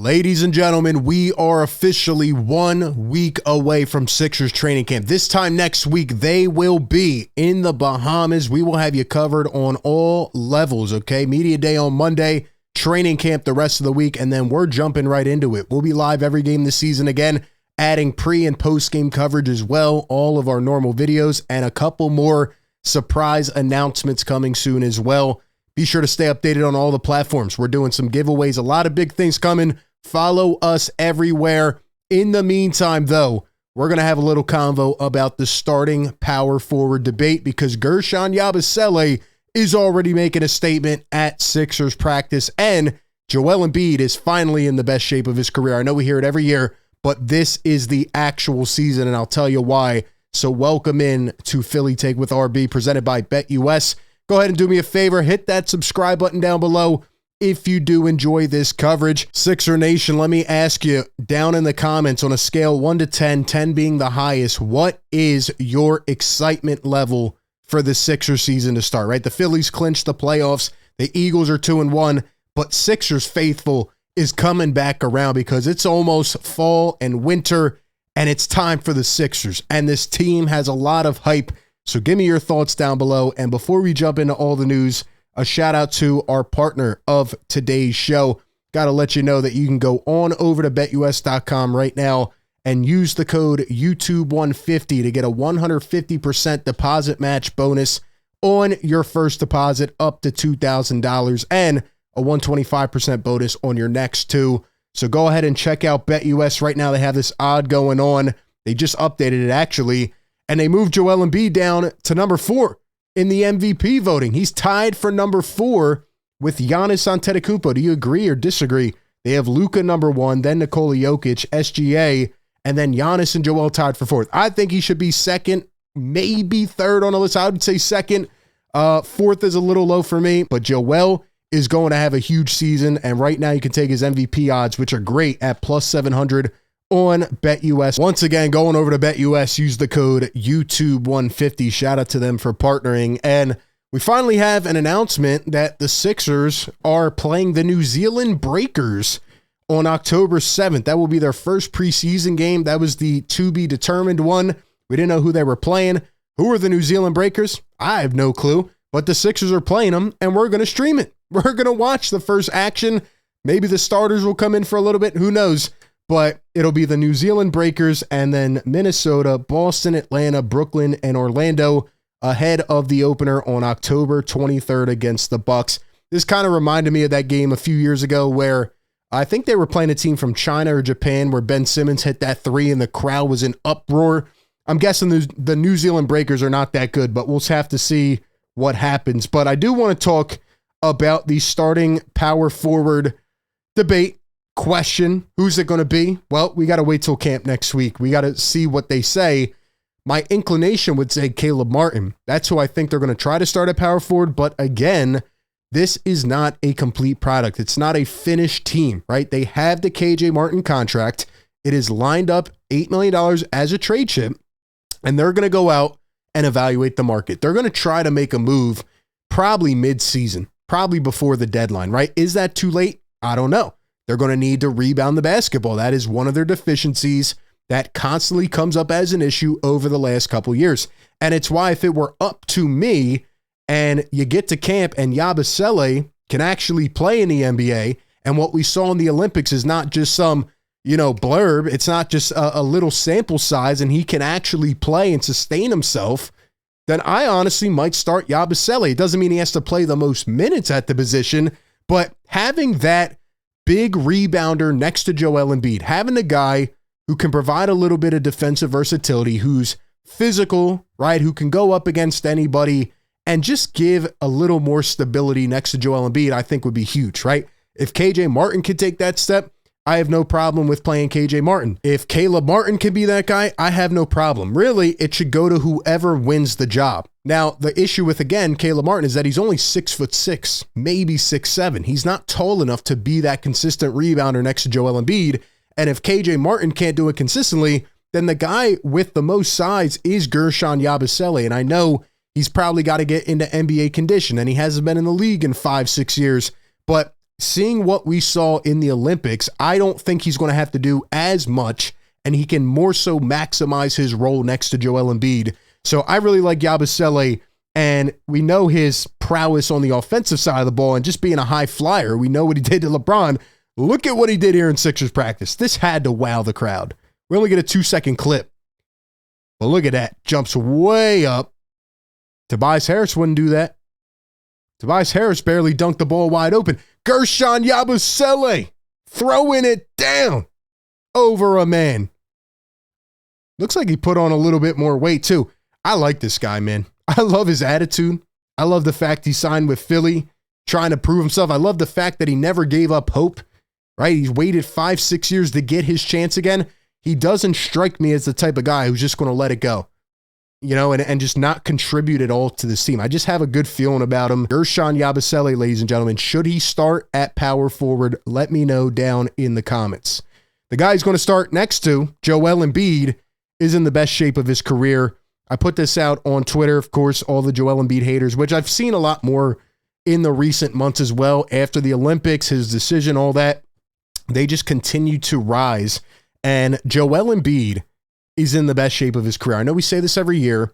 Ladies and gentlemen, we are officially 1 week away from Sixers training camp. This time next week, they will be in the Bahamas. We will have you covered on all levels, okay? Media day on Monday, training camp the rest of the week, and then we're jumping right into it. We'll be live every game this season again, adding pre- and post-game coverage as well, all of our normal videos, and a couple more surprise announcements coming soon as well. Be sure to stay updated on all the platforms. We're doing some giveaways, a lot of big things coming. Follow us everywhere. In the meantime, though, we're going to have a little convo about the starting power forward debate because Guerschon Yabusele is already making a statement at Sixers practice, and Joel Embiid is finally in the best shape of his career. I know we hear it every year, but this is the actual season, and I'll tell you why. So welcome in to Philly Take with RB, presented by BetUS. Go ahead and do me a favor, hit that subscribe button down below if you do enjoy this coverage. Sixer Nation, let me ask you down in the comments on a scale 1 to 10, 10 being the highest, what is your excitement level for the Sixers season to start, right? The Phillies clinched the playoffs. The Eagles are 2-1, but Sixers faithful is coming back around because it's almost fall and winter, and it's time for the Sixers. And this team has a lot of hype. So give me your thoughts down below. And before we jump into all the news, a shout out to our partner of today's show. Got to let you know that you can go on over to betus.com right now and use the code YouTube150 to get a 150% deposit match bonus on your first deposit up to $2,000 and a 125% bonus on your next two. So go ahead and check out BetUS right now. They have this odd going on. They just updated it actually. And they moved Joel Embiid down to number 4 in the MVP voting. He's tied for number 4 with Giannis Antetokounmpo. Do you agree or disagree? They have Luka number 1, then Nikola Jokic, SGA, and then Giannis and Joel tied for 4th. I think he should be 2nd, maybe 3rd on the list. I would say 2nd. 4th is a little low for me, but Joel is going to have a huge season. And right now you can take his MVP odds, which are great at plus 700 on BetUS. Once again, going over to BetUS, use the code YouTube150. Shout out to them for partnering. And we finally have an announcement that the Sixers are playing the New Zealand Breakers on October 7th. That will be their first preseason game. That was the to be determined one. We didn't know who they were playing. Who are the New Zealand Breakers? I have no clue, but the Sixers are playing them and we're going to stream it. We're going to watch the first action. Maybe the starters will come in for a little bit. Who knows? But it'll be the New Zealand Breakers and then Minnesota, Boston, Atlanta, Brooklyn, and Orlando ahead of the opener on October 23rd against the Bucks. This kind of reminded me of that game a few years ago where I think they were playing a team from China or Japan where Ben Simmons hit that 3 and the crowd was in uproar. I'm guessing the New Zealand Breakers are not that good, but we'll have to see what happens. But I do want to talk about the starting power forward debate. Question, who's it going to be? Well, we got to wait till camp next week. We got to see what they say. My inclination would say Caleb Martin. That's who I think they're going to try to start at power forward. But again, this is not a complete product. It's not a finished team, right? They have the KJ Martin contract. It is lined up $8 million as a trade chip, and they're going to go out and evaluate the market. They're going to try to make a move probably mid-season, probably before the deadline, right? Is that too late? I don't know. They're going to need to rebound the basketball. That is one of their deficiencies that constantly comes up as an issue over the last couple years. And it's why if it were up to me and you get to camp and Yabusele can actually play in the NBA, and what we saw in the Olympics is not just some, blurb. It's not just a little sample size and he can actually play and sustain himself, then I honestly might start Yabusele. It doesn't mean he has to play the most minutes at the position, but having that big rebounder next to Joel Embiid, having a guy who can provide a little bit of defensive versatility, who's physical, right, who can go up against anybody and just give a little more stability next to Joel Embiid, I think would be huge, right? If KJ Martin could take that step, I have no problem with playing KJ Martin. If Caleb Martin can be that guy, I have no problem. Really, it should go to whoever wins the job. Now, the issue with, again, Caleb Martin is that he's only 6'6", maybe 6'7". He's not tall enough to be that consistent rebounder next to Joel Embiid. And if KJ Martin can't do it consistently, then the guy with the most size is Guerschon Yabusele. And I know he's probably got to get into NBA condition, and he hasn't been in the league in 5-6 years. But seeing what we saw in the Olympics, I don't think he's going to have to do as much, and he can more so maximize his role next to Joel Embiid. So I really like Yabusele, and we know his prowess on the offensive side of the ball and just being a high flyer. We know what he did to LeBron. Look at what he did here in Sixers practice. This had to wow the crowd. We only get a 2-second clip, but look at that. Jumps way up. Tobias Harris wouldn't do that. Tobias Harris barely dunked the ball wide open. Guerschon Yabusele throwing it down over a man. Looks like he put on a little bit more weight too. I like this guy, man. I love his attitude. I love the fact he signed with Philly, trying to prove himself. I love the fact that he never gave up hope, right? He's waited 5-6 years to get his chance again. He doesn't strike me as the type of guy who's just going to let it go, and just not contribute at all to this team. I just have a good feeling about him. Guerschon Yabusele, ladies and gentlemen, should he start at power forward? Let me know down in the comments. The guy he's going to start next to, Joel Embiid, is in the best shape of his career. I put this out on Twitter, of course, all the Joel Embiid haters, which I've seen a lot more in the recent months as well. After the Olympics, his decision, all that, they just continue to rise. And Joel Embiid is in the best shape of his career. I know we say this every year,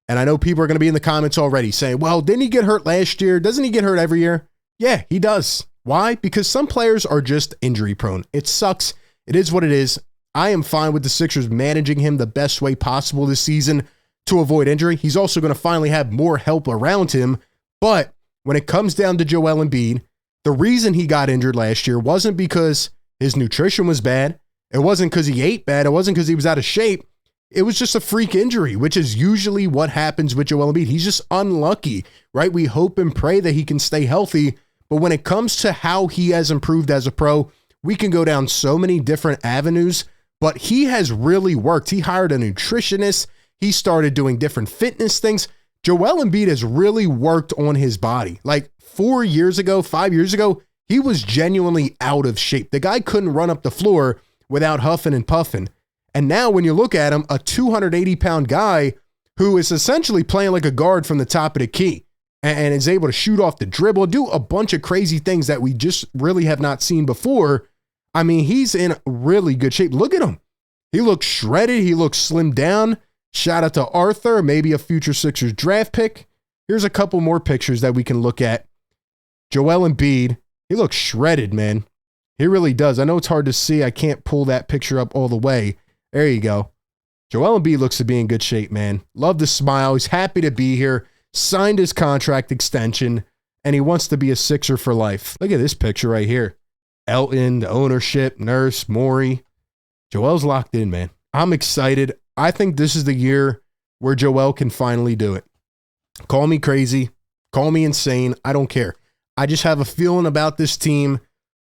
and I know people are going to be in the comments already saying, well, didn't he get hurt last year? Doesn't he get hurt every year? Yeah, he does. Why? Because some players are just injury prone. It sucks. It is what it is. I am fine with the Sixers managing him the best way possible this season to avoid injury. He's also going to finally have more help around him. But when it comes down to Joel Embiid, the reason he got injured last year wasn't because his nutrition was bad. It wasn't because he ate bad. It wasn't because he was out of shape. It was just a freak injury, which is usually what happens with Joel Embiid. He's just unlucky, right? We hope and pray that he can stay healthy. But when it comes to how he has improved as a pro, we can go down so many different avenues. But he has really worked. He hired a nutritionist. He started doing different fitness things. Joel Embiid has really worked on his body. Like 4 years ago, 5 years ago, he was genuinely out of shape. The guy couldn't run up the floor without huffing and puffing. And now when you look at him, a 280-pound guy who is essentially playing like a guard from the top of the key and is able to shoot off the dribble, do a bunch of crazy things that we just really have not seen before. I mean, he's in really good shape. Look at him. He looks shredded. He looks slimmed down. Shout out to Arthur, maybe a future Sixers draft pick. Here's a couple more pictures that we can look at. Joel Embiid, he looks shredded, man. He really does. I know it's hard to see. I can't pull that picture up all the way. There you go. Joel Embiid looks to be in good shape, man. Love the smile. He's happy to be here. Signed his contract extension, and he wants to be a Sixer for life. Look at this picture right here. Elton, the ownership, Nurse, Morey. Joel's locked in, man. I'm excited. I think this is the year where Joel can finally do it. Call me crazy. Call me insane. I don't care. I just have a feeling about this team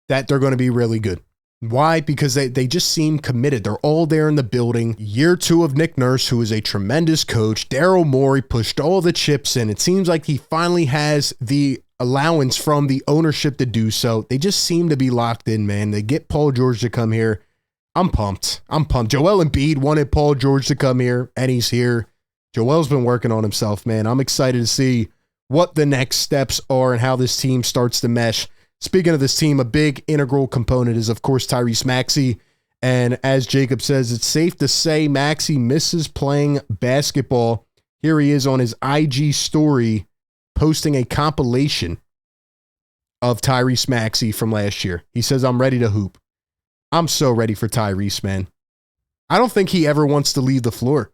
that they're going to be really good. Why? Because they just seem committed. They're all there in the building. Year 2 of Nick Nurse, who is a tremendous coach. Daryl Morey pushed all the chips in. It seems like he finally has the allowance from the ownership to do so. They just seem to be locked in, man. They get Paul George to come here. I'm pumped. I'm pumped. Joel Embiid wanted Paul George to come here, and he's here. Joel's been working on himself, man. I'm excited to see what the next steps are and how this team starts to mesh. Speaking of this team, a big integral component is, of course, Tyrese Maxey. And as Jacob says, it's safe to say Maxey misses playing basketball. Here he is on his IG story posting a compilation of Tyrese Maxey from last year. He says, I'm ready to hoop. I'm so ready for Tyrese, man. I don't think he ever wants to leave the floor.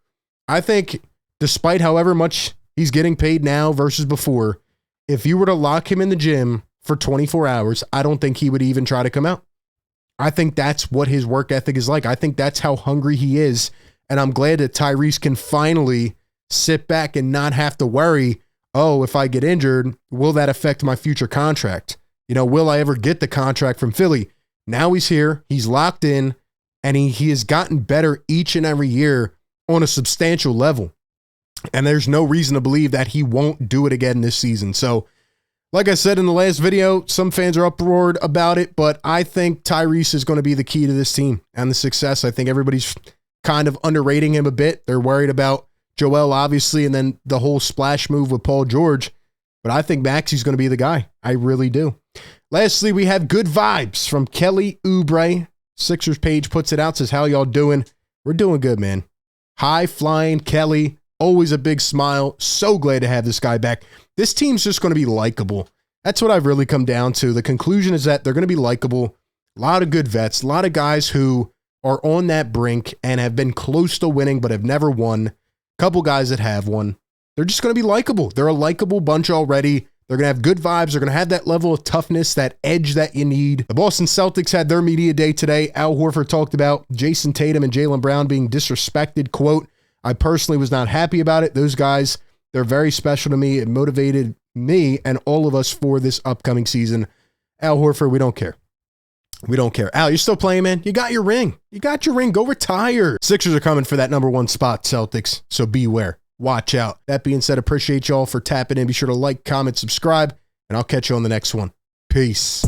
I think despite however much he's getting paid now versus before, if you were to lock him in the gym for 24 hours, I don't think he would even try to come out. I think that's what his work ethic is like. I think that's how hungry he is. And I'm glad that Tyrese can finally sit back and not have to worry, oh, if I get injured, will that affect my future contract? Will I ever get the contract from Philly? Now he's here, he's locked in, and he has gotten better each and every year on a substantial level. And there's no reason to believe that he won't do it again this season. So, like I said in the last video, some fans are uproared about it, but I think Tyrese is going to be the key to this team and the success. I think everybody's kind of underrating him a bit. They're worried about Joel, obviously, and then the whole splash move with Paul George. But I think Maxey's going to be the guy. I really do. Lastly, we have good vibes from Kelly Oubre. Sixers page puts it out, says, how y'all doing? We're doing good, man. High flying Kelly. Always a big smile. So glad to have this guy back. This team's just going to be likable. That's what I've really come down to. The conclusion is that they're going to be likable. A lot of good vets. A lot of guys who are on that brink and have been close to winning but have never won. A couple guys that have won. They're just going to be likable. They're a likable bunch already. They're going to have good vibes. They're going to have that level of toughness, that edge that you need. The Boston Celtics had their media day today. Al Horford talked about Jason Tatum and Jaylen Brown being disrespected. Quote, I personally was not happy about it. Those guys, they're very special to me. It motivated me and all of us for this upcoming season. Al Horford, we don't care. We don't care. Al, you're still playing, man. You got your ring. You got your ring. Go retire. Sixers are coming for that #1 spot, Celtics. So beware. Watch out. That being said, appreciate y'all for tapping in. Be sure to like, comment, subscribe, and I'll catch you on the next one. Peace.